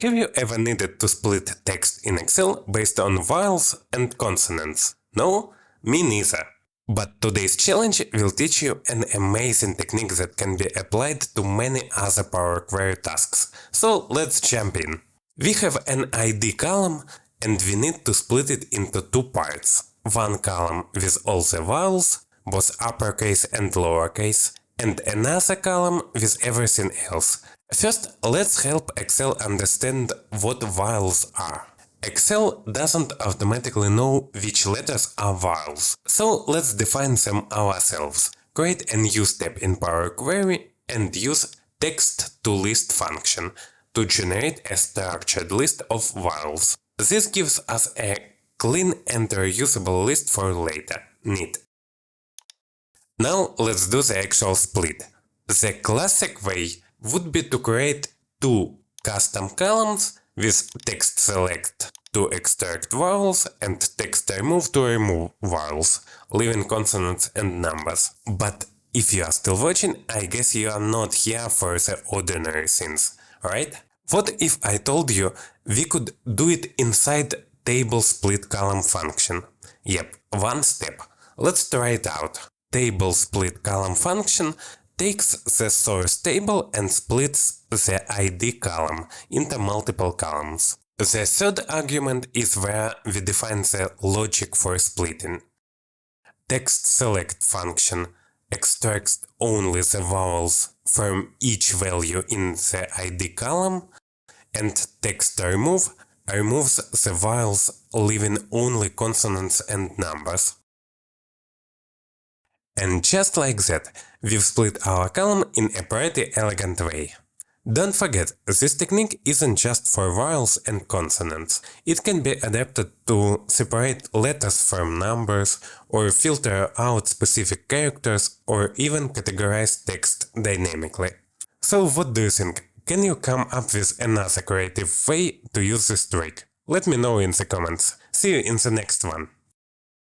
Have you ever needed to split text in Excel based on vowels and consonants? No? Me neither. But today's challenge will teach you an amazing technique that can be applied to many other Power Query tasks. So let's jump in. We have an ID column and we need to split it into two parts. One column with all the vowels, both uppercase and lowercase, and another column with everything else. First, let's help Excel understand what vowels are. Excel doesn't automatically know which letters are vowels, so let's define them ourselves. Create a new step in Power Query and use Text.ToList function to generate a structured list of vowels. This gives us a clean and reusable list for later. Neat. Now let's do the actual split. The classic way would be to create two custom columns with text select to extract vowels and text remove to remove vowels, leaving consonants and numbers. But if you are still watching, I guess you are not here for the ordinary things, right? What if I told you we could do it inside Table.SplitColumn function? Yep, one step. Let's try it out. Table.SplitColumn function takes the source table and splits the ID column into multiple columns. The third argument is where we define the logic for splitting. TextSelect function extracts only the vowels from each value in the ID column, and TextRemove removes the vowels, leaving only consonants and numbers. And just like that, we've split our column in a pretty elegant way. Don't forget, this technique isn't just for vowels and consonants. It can be adapted to separate letters from numbers, or filter out specific characters, or even categorize text dynamically. So what do you think? Can you come up with another creative way to use this trick? Let me know in the comments. See you in the next one.